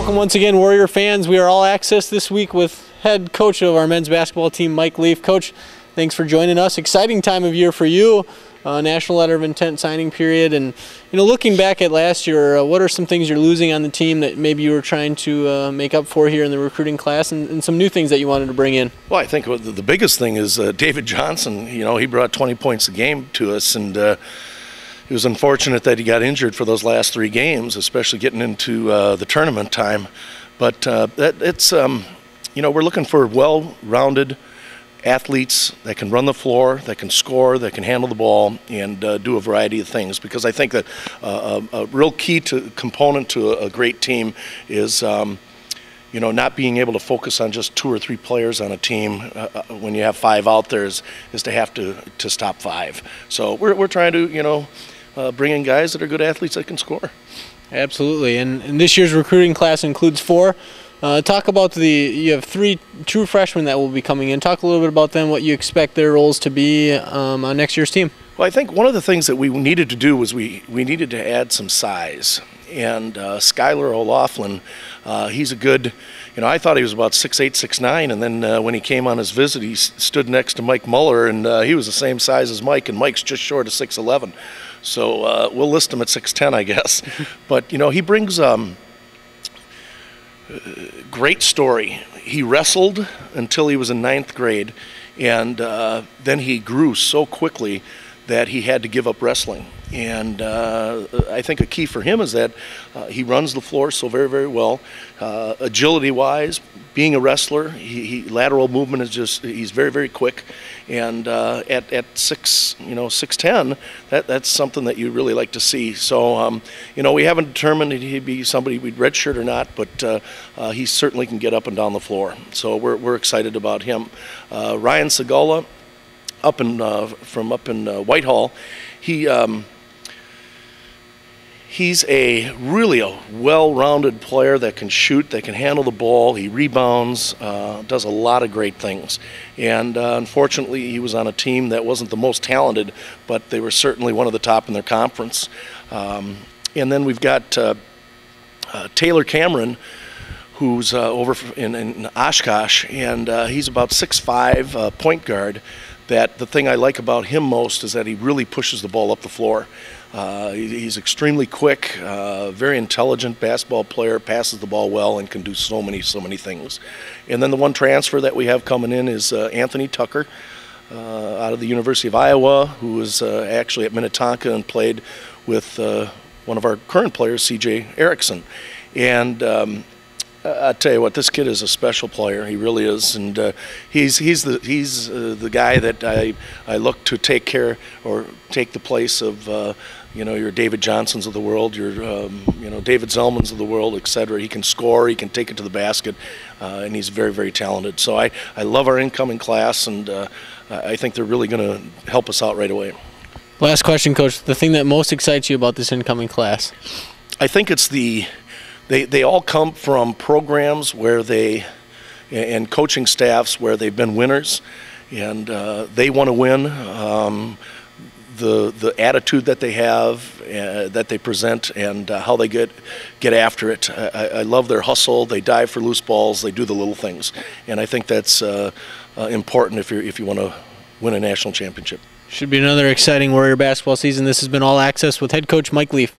Welcome once again, Warrior fans. We are all access this week with head coach of our men's basketball team, Mike Leaf. Coach, thanks for joining us. Exciting time of year for you. National Letter of Intent signing period, and looking back at last year, what are some things you're losing on the team that maybe you were trying to make up for here in the recruiting class, and some new things that you wanted to bring in? Well, I think the biggest thing is David Johnson. He brought 20 points a game to us, and it was unfortunate that he got injured for those last 3 games, especially getting into the tournament time. But we're looking for well-rounded athletes that can run the floor, that can score, that can handle the ball, and do a variety of things. Because I think that a real key component to a great team is not being able to focus on just 2 or 3 players on a team when you have 5 out there is to have to stop 5. So we're trying to bring in guys that are good athletes that can score. Absolutely, and this year's recruiting class includes 4. Talk about you have 3 true freshmen that will be coming in. Talk a little bit about them, what you expect their roles to be on next year's team. Well, I think one of the things that we needed to do was we needed to add some size. And Skyler O'Laughlin, he's a good, I thought he was about 6'8", 6'9", and then when he came on his visit, he stood next to Mike Muller, and he was the same size as Mike, and Mike's just short of 6'11". So we'll list him at 6'10", I guess. But, he brings great story. He wrestled until he was in 9th grade, and then he grew so quickly that he had to give up wrestling. And I think a key for him is that he runs the floor so very, very well. Agility-wise, being a wrestler, lateral movement is he's very, very quick. And at 6'10", that's something that you really like to see. So, we haven't determined if he'd be somebody we'd redshirt or not, but he certainly can get up and down the floor. So we're excited about him. Ryan Sygulla, from up in Whitehall, he's really a well-rounded player that can shoot, that can handle the ball. He rebounds, does a lot of great things. And unfortunately, he was on a team that wasn't the most talented, but they were certainly one of the top in their conference. And then we've got Taylor Cameron, who's over in Oshkosh, and he's about 6'5", point guard. That the thing I like about him most is that he really pushes the ball up the floor. He's extremely quick, very intelligent basketball player, passes the ball well, and can do so many things. And then the one transfer that we have coming in is Anthony Tucker out of the University of Iowa, who is actually at Minnetonka and played with one of our current players, C.J. Erickson. And I tell you what, this kid is a special player. He really is, and he's the guy that I look to take the place of your David Johnsons of the world, your David Zellmans of the world, etc. He can score, he can take it to the basket, and he's very, very talented. So I love our incoming class, and I think they're really going to help us out right away. Last question, Coach. The thing that most excites you about this incoming class? I think it's They all come from programs and coaching staffs where they've been winners, and they want to win. The attitude that they have, that they present, and how they get after it. I love their hustle. They dive for loose balls. They do the little things, and I think that's important if you want to win a national championship. Should be another exciting Warrior basketball season. This has been All Access with head coach Mike Leaf.